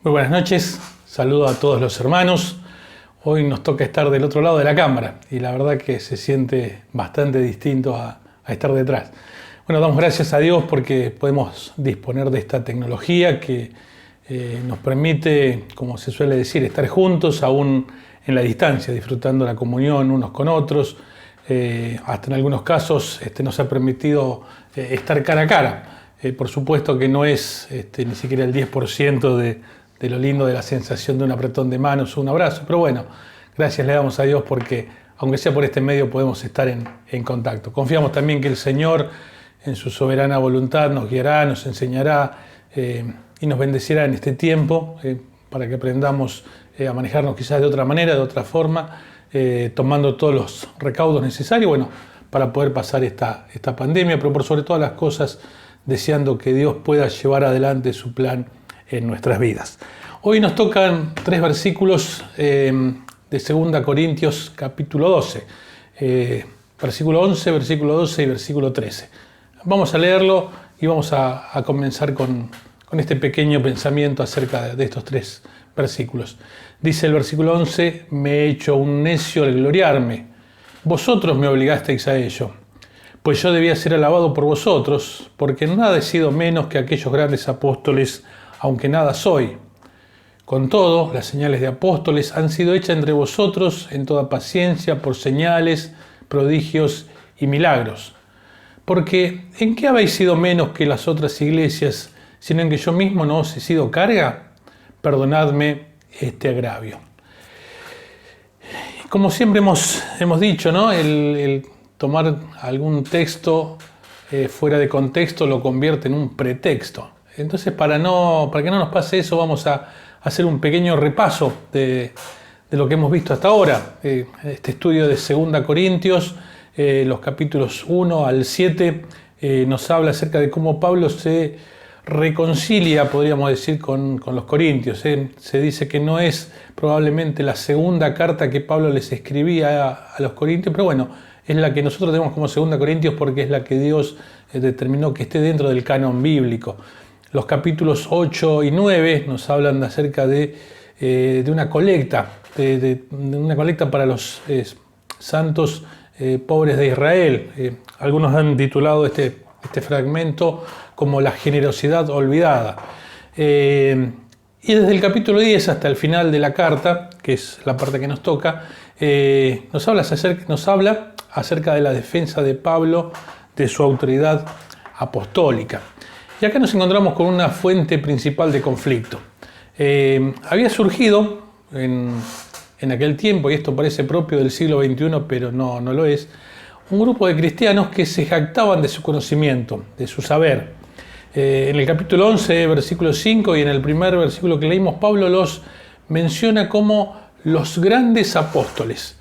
Muy buenas noches, saludo a todos los hermanos. Hoy nos toca estar del otro lado de la cámara y la verdad que se siente bastante distinto a estar detrás. Bueno, damos gracias a Dios porque podemos disponer de esta tecnología que nos permite, como se suele decir, estar juntos aún en la distancia, disfrutando la comunión unos con otros. Hasta en algunos casos nos ha permitido estar cara a cara. Por supuesto que no es ni siquiera el 10% de lo lindo de la sensación de un apretón de manos o un abrazo, pero bueno, gracias le damos a Dios porque aunque sea por este medio podemos estar en contacto. Confiamos también que el Señor en su soberana voluntad nos guiará, nos enseñará y nos bendecirá en este tiempo para que aprendamos a manejarnos quizás de otra manera, de otra forma, tomando todos los recaudos necesarios, bueno, para poder pasar esta pandemia, pero por sobre todas las cosas deseando que Dios pueda llevar adelante su plan en nuestras vidas. Hoy nos tocan 3 versículos de 2 Corintios capítulo 12, versículo 11, versículo 12 y versículo 13. Vamos a leerlo y vamos a comenzar con este pequeño pensamiento acerca de estos 3 versículos. Dice el versículo 11, me he hecho un necio al gloriarme, vosotros me obligasteis a ello. Pues yo debía ser alabado por vosotros, porque en nada he sido menos que aquellos grandes apóstoles, aunque nada soy. Con todo, las señales de apóstoles han sido hechas entre vosotros en toda paciencia por señales, prodigios y milagros. Porque, ¿en qué habéis sido menos que las otras iglesias, sino en que yo mismo no os he sido carga? Perdonadme este agravio. Como siempre hemos dicho, ¿no? El tomar algún texto fuera de contexto lo convierte en un pretexto. Entonces, para que no nos pase eso, vamos a hacer un pequeño repaso de lo que hemos visto hasta ahora. Este estudio de 2 Corintios, los capítulos 1 al 7, nos habla acerca de cómo Pablo se reconcilia, podríamos decir, con los corintios. Se dice que no es probablemente la segunda carta que Pablo les escribía a los corintios, pero bueno, es la que nosotros tenemos como 2 Corintios porque es la que Dios determinó que esté dentro del canon bíblico. Los capítulos 8 y 9 nos hablan acerca de una colecta, de una colecta para los santos pobres de Israel. Algunos han titulado este fragmento como la generosidad olvidada. Y desde el capítulo 10 hasta el final de la carta, que es la parte que nos toca, nos habla acerca de la defensa de Pablo, de su autoridad apostólica. Y acá nos encontramos con una fuente principal de conflicto. Había surgido en aquel tiempo, y esto parece propio del siglo XXI, pero no lo es, un grupo de cristianos que se jactaban de su conocimiento, de su saber. En el capítulo 11, versículo 5, y en el primer versículo que leímos, Pablo los menciona como los grandes apóstoles.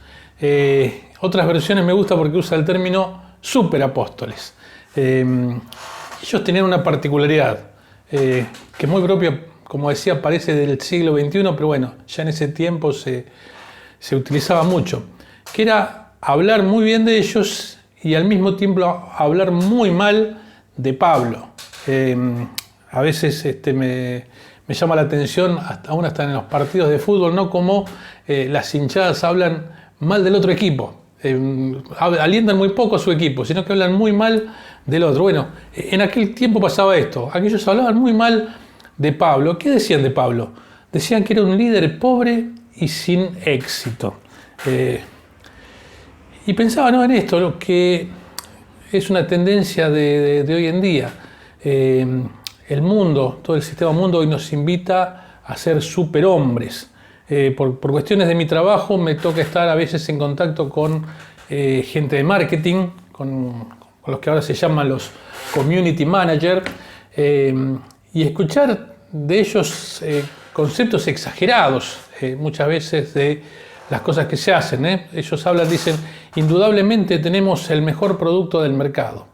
Otras versiones me gusta porque usa el término superapóstoles. Ellos tenían una particularidad que es muy propia, como decía, parece del siglo XXI, pero bueno, ya en ese tiempo se utilizaba mucho, que era hablar muy bien de ellos y al mismo tiempo hablar muy mal de Pablo. A veces me llama la atención, aún hasta en los partidos de fútbol, ¿no? Como las hinchadas hablan mal del otro equipo. Alientan muy poco a su equipo, sino que hablan muy mal del otro. Bueno, en aquel tiempo pasaba esto. Aquellos hablaban muy mal de Pablo. ¿Qué decían de Pablo? Decían que era un líder pobre y sin éxito. Y pensaba en esto, lo que es una tendencia de hoy en día. El mundo, todo el sistema mundo hoy nos invita a ser superhombres. Por cuestiones de mi trabajo me toca estar a veces en contacto con gente de marketing, con los que ahora se llaman los community manager, y escuchar de ellos conceptos exagerados muchas veces de las cosas que se hacen. Ellos dicen, indudablemente tenemos el mejor producto del mercado.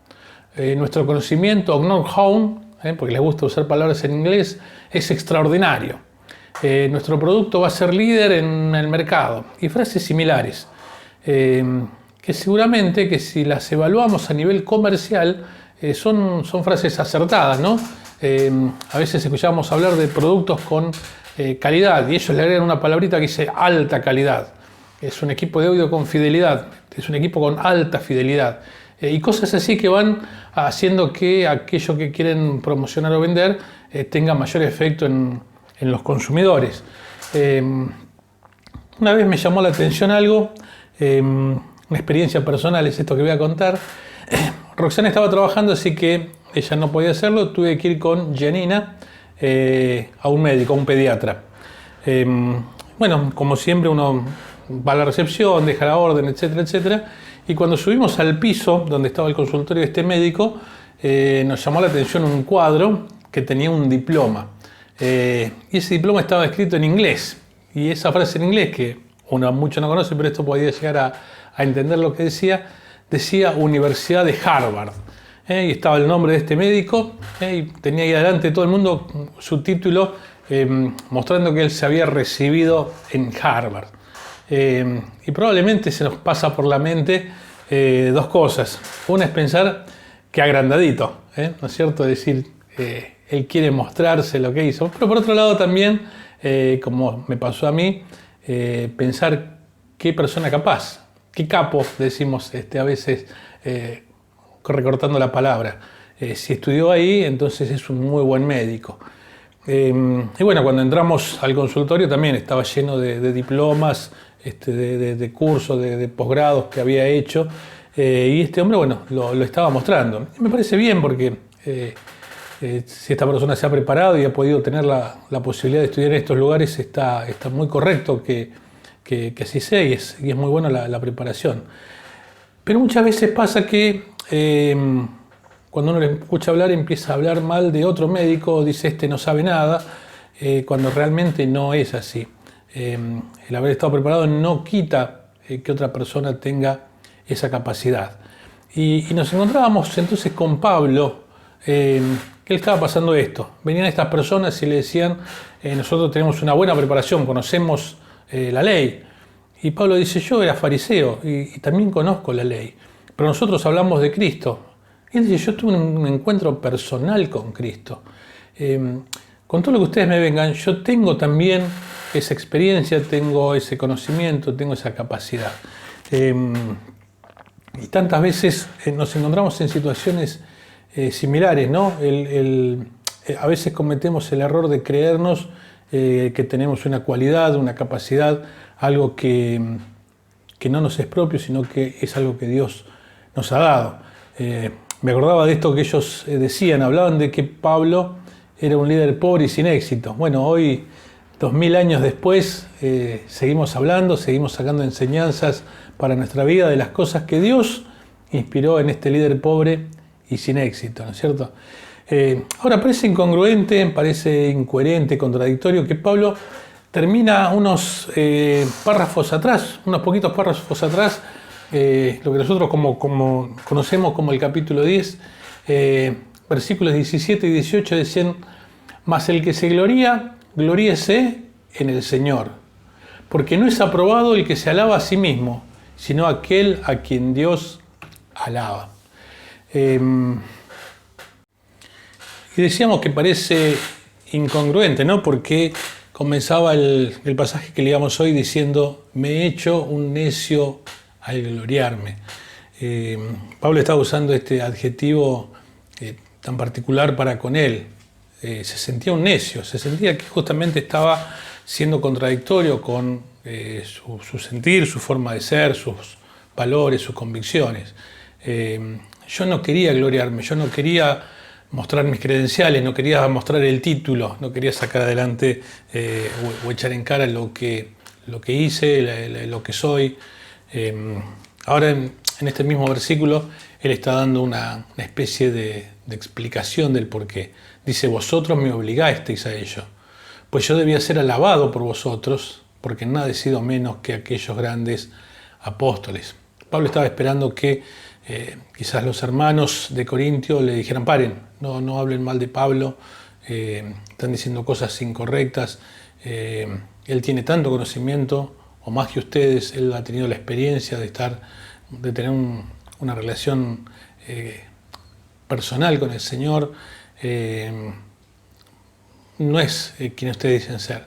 Nuestro conocimiento, know-how, porque les gusta usar palabras en inglés, es extraordinario. Nuestro producto va a ser líder en el mercado. Y frases similares, que seguramente que si las evaluamos a nivel comercial, son frases acertadas, ¿no? A veces escuchamos hablar de productos con calidad, y ellos le agregan una palabrita que dice alta calidad. Es un equipo de audio con fidelidad, es un equipo con alta fidelidad. Y cosas así que van haciendo que aquello que quieren promocionar o vender tenga mayor efecto en los consumidores. Una vez me llamó la atención algo, una experiencia personal es esto que voy a contar. Roxana estaba trabajando, así que ella no podía hacerlo, tuve que ir con Janina a un médico, a un pediatra. Bueno, como siempre uno va a la recepción, deja la orden, etcétera, etcétera. Y cuando subimos al piso donde estaba el consultorio de este médico, nos llamó la atención un cuadro que tenía un diploma. Y ese diploma estaba escrito en inglés. Y esa frase en inglés, que uno mucho no conoce, pero esto podía llegar a entender lo que decía, decía Universidad de Harvard. Y estaba el nombre de este médico, y tenía ahí adelante todo el mundo su título, mostrando que él se había recibido en Harvard. Y probablemente se nos pasa por la mente dos cosas. Una es pensar que agrandadito, ¿no es cierto? Es decir, él quiere mostrarse lo que hizo. Pero por otro lado también, como me pasó a mí, pensar qué persona capaz, qué capo, decimos a veces recortando la palabra. Si estudió ahí, entonces es un muy buen médico. Y bueno, cuando entramos al consultorio también estaba lleno de diplomas, de cursos, de posgrados que había hecho, y este hombre, bueno, lo estaba mostrando. Y me parece bien porque si esta persona se ha preparado y ha podido tener la posibilidad de estudiar en estos lugares, está muy correcto que así sea, y es muy buena la preparación. Pero muchas veces pasa que cuando uno le escucha hablar, empieza a hablar mal de otro médico, dice este no sabe nada, cuando realmente no es así. El haber estado preparado no quita que otra persona tenga esa capacidad. Y nos encontrábamos entonces con Pablo, que él estaba pasando esto. Venían estas personas y le decían, nosotros tenemos una buena preparación, conocemos la ley. Y Pablo dice, yo era fariseo y también conozco la ley, pero nosotros hablamos de Cristo. Y él dice, yo tuve un encuentro personal con Cristo. Con todo lo que ustedes me vengan, yo tengo también esa experiencia, tengo ese conocimiento, tengo esa capacidad. Y tantas veces nos encontramos en situaciones similares, ¿no? A veces cometemos el error de creernos que tenemos una cualidad, una capacidad, algo que no nos es propio, sino que es algo que Dios nos ha dado. Me acordaba de esto que ellos decían, hablaban de que Pablo era un líder pobre y sin éxito. Bueno, hoy, 2000 años después, seguimos hablando, seguimos sacando enseñanzas para nuestra vida de las cosas que Dios inspiró en este líder pobre y sin éxito, ¿no es cierto? Ahora parece incongruente, parece incoherente, contradictorio que Pablo termina unos párrafos atrás, unos poquitos párrafos atrás, lo que nosotros conocemos como el capítulo 10, versículos 17 y 18 decían, mas el que se gloría, gloríese en el Señor, porque no es aprobado el que se alaba a sí mismo, sino aquel a quien Dios alaba. Y decíamos que parece incongruente, ¿no? Porque comenzaba el pasaje que leíamos hoy diciendo, me he hecho un necio al gloriarme. Pablo estaba usando este adjetivo tan particular para con él. Se sentía un necio, se sentía que justamente estaba siendo contradictorio con su sentir, su forma de ser, sus valores, sus convicciones. Yo no quería gloriarme, yo no quería mostrar mis credenciales, no quería mostrar el título, no quería sacar adelante o echar en cara lo que hice, lo que soy. Ahora en este mismo versículo él está dando una especie de explicación del porqué. Dice, vosotros me obligasteis a ello, pues yo debía ser alabado por vosotros, porque nada he sido menos que aquellos grandes apóstoles. Pablo estaba esperando que quizás los hermanos de Corintio le dijeran, paren, no hablen mal de Pablo, están diciendo cosas incorrectas, él tiene tanto conocimiento, o más que ustedes, él ha tenido la experiencia de tener una relación no es quien ustedes dicen ser.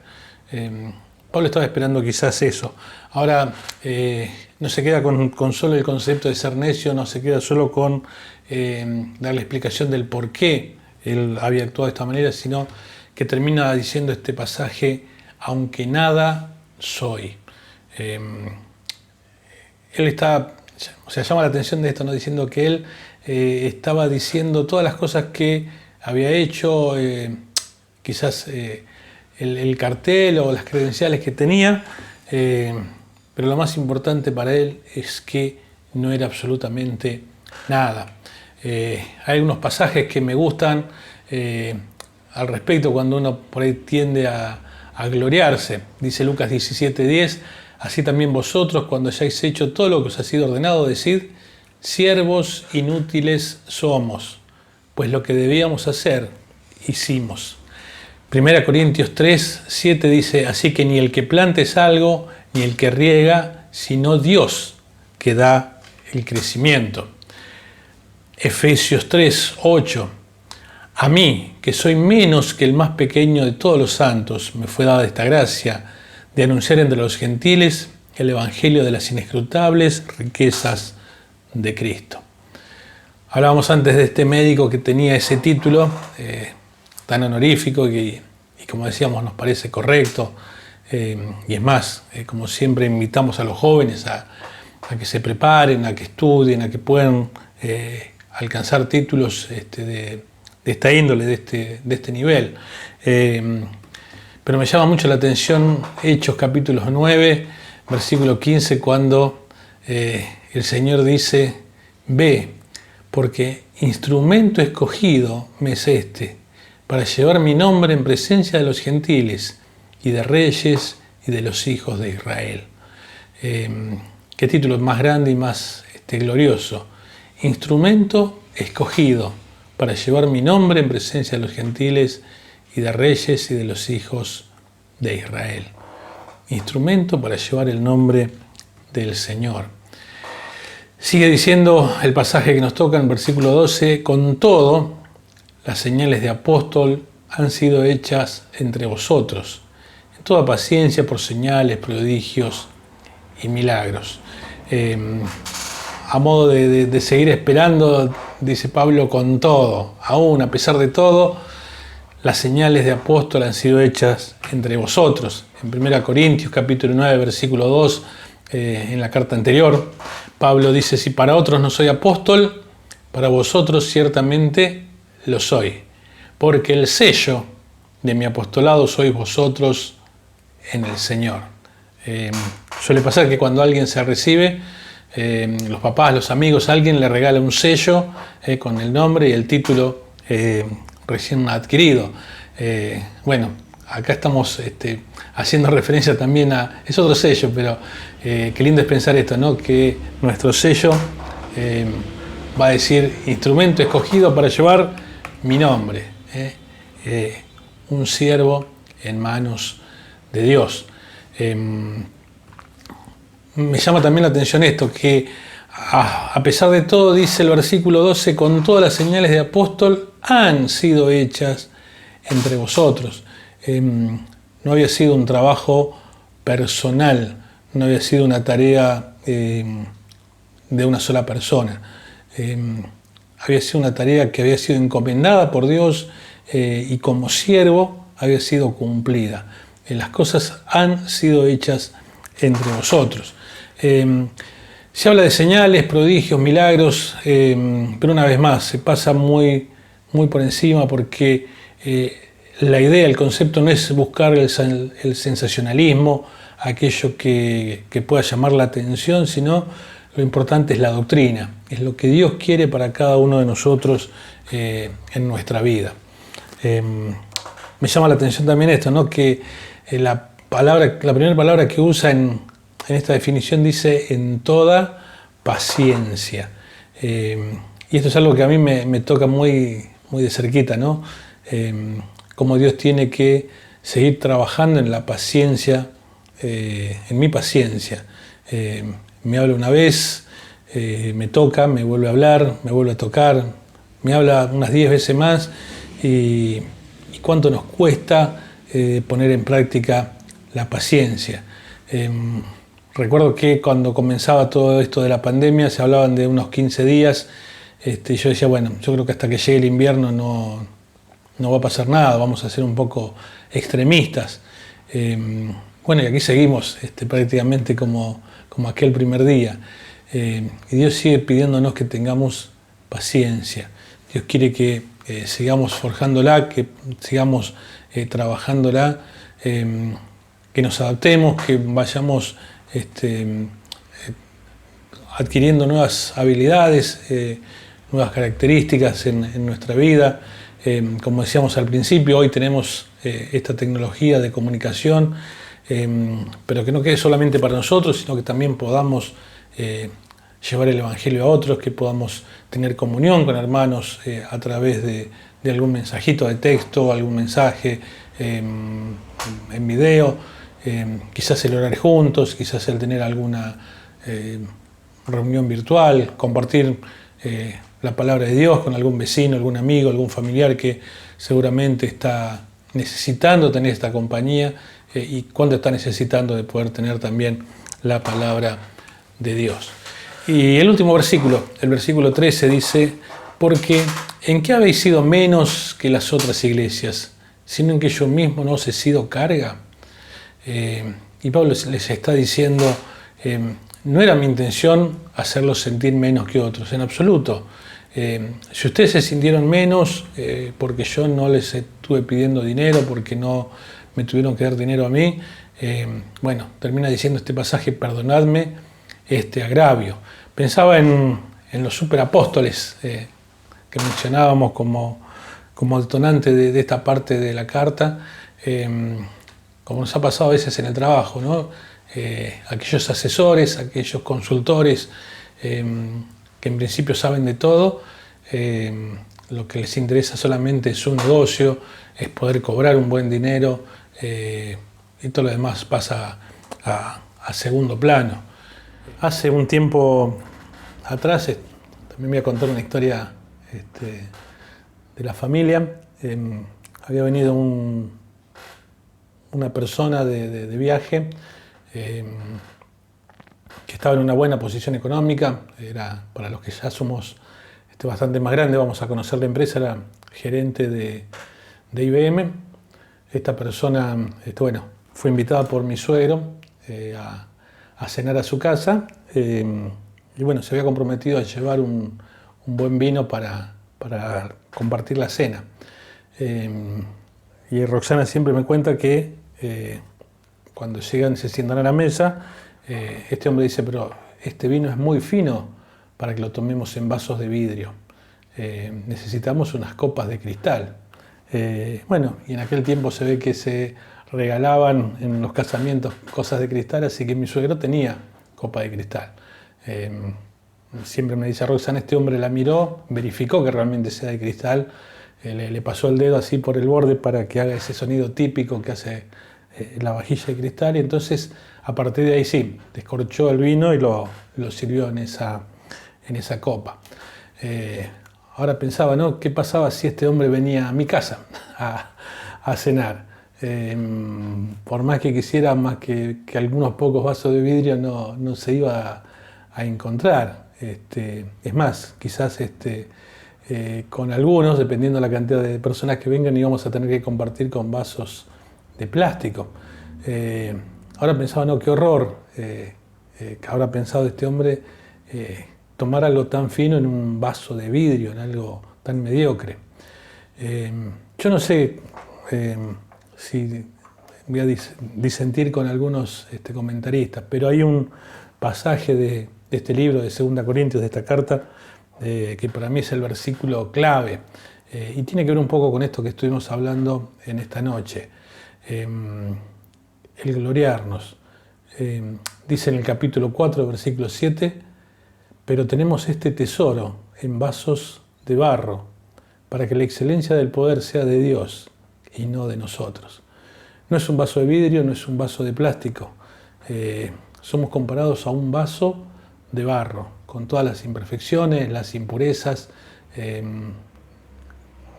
Pablo estaba esperando quizás eso. Ahora, no se queda con solo el concepto de ser necio, no se queda solo con darle explicación del por qué él había actuado de esta manera, sino que termina diciendo este pasaje, aunque nada soy. Él está, o sea, llama la atención de esto, ¿no? Diciendo que él estaba diciendo todas las cosas que había hecho, quizás el cartel o las credenciales que tenía, pero lo más importante para él es que no era absolutamente nada. Hay algunos pasajes que me gustan al respecto cuando uno por ahí tiende a gloriarse. Dice Lucas 17:10, así también vosotros, cuando hayáis hecho todo lo que os ha sido ordenado, decid, siervos inútiles somos, pues lo que debíamos hacer, hicimos. 1 Corintios 3:7 dice, así que ni el que planta es algo, ni el que riega, sino Dios que da el crecimiento. Efesios 3:8, a mí, que soy menos que el más pequeño de todos los santos, me fue dada esta gracia de anunciar entre los gentiles el evangelio de las inescrutables riquezas de Cristo. Hablábamos antes de este médico que tenía ese título tan honorífico y como decíamos nos parece correcto, y es más, como siempre invitamos a los jóvenes a que se preparen, a que estudien, a que puedan alcanzar títulos de esta índole, de este nivel. Pero me llama mucho la atención Hechos capítulo 9, versículo 15, cuando el Señor dice, ve, porque instrumento escogido me es este, para llevar mi nombre en presencia de los gentiles y de reyes y de los hijos de Israel. Qué título más grande y más glorioso. Instrumento escogido para llevar mi nombre en presencia de los gentiles y de reyes y de los hijos de Israel. Instrumento para llevar el nombre del Señor. Sigue diciendo el pasaje que nos toca en versículo 12, con todo, las señales de apóstol han sido hechas entre vosotros, en toda paciencia por señales, prodigios y milagros. A modo de seguir esperando, dice Pablo, con todo, aún a pesar de todo, las señales de apóstol han sido hechas entre vosotros. En 1 Corintios capítulo 9, versículo 2, en la carta anterior, Pablo dice, si para otros no soy apóstol, para vosotros ciertamente lo soy, porque el sello de mi apostolado sois vosotros en el Señor. Suele pasar que cuando alguien se recibe, los papás, los amigos, alguien le regala un sello con el nombre y el título recién adquirido. Bueno, acá estamos haciendo referencia también a... Es otro sello, pero qué lindo es pensar esto, ¿no? Que nuestro sello va a decir instrumento escogido para llevar mi nombre. Un siervo en manos de Dios. Me llama también la atención esto, que a pesar de todo, dice el versículo 12, con todas las señales de apóstol han sido hechas entre vosotros. No había sido un trabajo personal, no había sido una tarea de una sola persona. Había sido una tarea que había sido encomendada por Dios y como siervo había sido cumplida. Las cosas han sido hechas entre vosotros. Se habla de señales, prodigios, milagros, pero una vez más se pasa muy por encima porque la idea, el concepto no es buscar el sensacionalismo, aquello que pueda llamar la atención, sino lo importante es la doctrina, es lo que Dios quiere para cada uno de nosotros en nuestra vida. Me llama la atención también esto, ¿no? Que la primera palabra que usa en esta definición dice en toda paciencia. Y esto es algo que a mí me toca muy de cerquita, ¿no? Cómo Dios tiene que seguir trabajando en la paciencia, en mi paciencia. Me habla una vez, me toca, me vuelve a hablar, me vuelve a tocar, me habla unas 10 veces más y cuánto nos cuesta poner en práctica la paciencia. Recuerdo que cuando comenzaba todo esto de la pandemia se hablaban de unos 15 días. Y yo decía, bueno, yo creo que hasta que llegue el invierno no va a pasar nada, vamos a ser un poco extremistas. Bueno, y aquí seguimos prácticamente como aquel primer día. Y Dios sigue pidiéndonos que tengamos paciencia. Dios quiere que sigamos forjándola, que sigamos trabajándola, que nos adaptemos, que vayamos adquiriendo nuevas habilidades, nuevas características en nuestra vida. Como decíamos al principio, hoy tenemos esta tecnología de comunicación, pero que no quede solamente para nosotros, sino que también podamos llevar el Evangelio a otros, que podamos tener comunión con hermanos a través de algún mensajito de texto, algún mensaje en video, quizás el orar juntos, quizás el tener alguna reunión virtual, compartir la palabra de Dios con algún vecino, algún amigo, algún familiar que seguramente está necesitando tener esta compañía y cuando está necesitando de poder tener también la palabra de Dios. Y el último versículo, el versículo 13 dice, porque ¿en qué habéis sido menos que las otras iglesias, sino en que yo mismo no os he sido carga? Y Pablo les está diciendo, no era mi intención hacerlos sentir menos que otros, en absoluto. Si ustedes se sintieron menos porque yo no les estuve pidiendo dinero, porque no me tuvieron que dar dinero a mí, bueno, termina diciendo este pasaje, perdonadme este agravio. Pensaba en los superapóstoles que mencionábamos como detonante de esta parte de la carta, como nos ha pasado a veces en el trabajo, ¿no? Aquellos asesores, aquellos consultores que en principio saben de todo, lo que les interesa solamente es su negocio, es poder cobrar un buen dinero y todo lo demás pasa a segundo plano. Hace un tiempo atrás, también voy a contar una historia de la familia. Había venido una persona de viaje que estaba en una buena posición económica, era, para los que ya somos bastante más grandes, vamos a conocer la empresa, era gerente de IBM. Esta persona bueno, fue invitada por mi suegro a cenar a su casa y bueno, se había comprometido a llevar un buen vino para compartir la cena. Y Roxana siempre me cuenta que cuando llegan, se sientan a la mesa, este hombre dice, pero este vino es muy fino para que lo tomemos en vasos de vidrio. Necesitamos unas copas de cristal. Bueno, y en aquel tiempo se ve que se regalaban en los casamientos cosas de cristal, así que mi suegro tenía copa de cristal. Siempre me dice Roxana, este hombre la miró, verificó que realmente sea de cristal, le pasó el dedo así por el borde para que haga ese sonido típico que hace la vajilla de cristal, y entonces a partir de ahí sí, descorchó el vino y lo sirvió en esa copa. Ahora pensaba, ¿no? ¿Qué pasaba si este hombre venía a mi casa a cenar? Por más que quisiera, más que algunos pocos vasos de vidrio, no se iba a encontrar. Es más, quizás con algunos, dependiendo de la cantidad de personas que vengan, íbamos a tener que compartir con vasos de plástico. Ahora pensaba, no, qué horror que habrá pensado este hombre tomar algo tan fino en un vaso de vidrio, en algo tan mediocre. Yo no sé si voy a disentir con algunos comentaristas, pero hay un pasaje de este libro de 2 Corintios, de esta carta, que para mí es el versículo clave, y tiene que ver un poco con esto que estuvimos hablando en esta noche. El gloriarnos. Dice en el capítulo 4, versículo 7, pero tenemos este tesoro en vasos de barro, para que la excelencia del poder sea de Dios y no de nosotros. No es un vaso de vidrio, no es un vaso de plástico. Somos comparados a un vaso de barro, con todas las imperfecciones, las impurezas,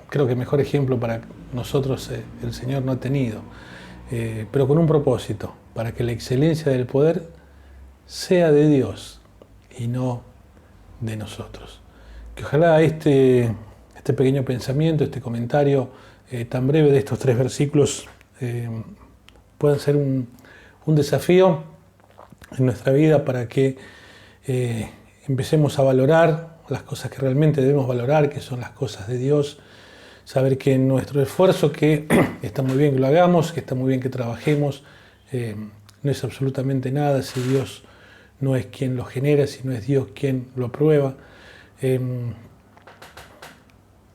creo que mejor ejemplo para nosotros el Señor no ha tenido, pero con un propósito, para que la excelencia del poder sea de Dios y no de nosotros. Que ojalá este pequeño pensamiento, este comentario tan breve de estos 3 versículos puedan ser un desafío en nuestra vida para que empecemos a valorar las cosas que realmente debemos valorar, que son las cosas de Dios. Saber que en nuestro esfuerzo, que está muy bien que lo hagamos, que está muy bien que trabajemos, no es absolutamente nada si Dios no es quien lo genera, si no es Dios quien lo aprueba.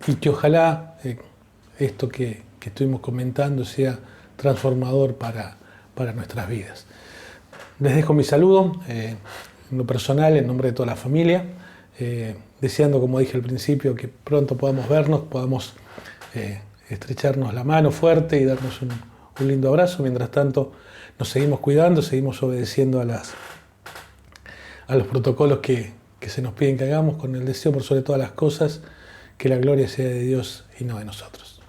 Y que ojalá esto que estuvimos comentando sea transformador para nuestras vidas. Les dejo mi saludo, en lo personal, en nombre de toda la familia, deseando, como dije al principio, que pronto podamos vernos, podamos estrecharnos la mano fuerte y darnos un lindo abrazo. Mientras tanto, nos seguimos cuidando, seguimos obedeciendo a los protocolos que se nos piden que hagamos, con el deseo por sobre todas las cosas que la gloria sea de Dios y no de nosotros.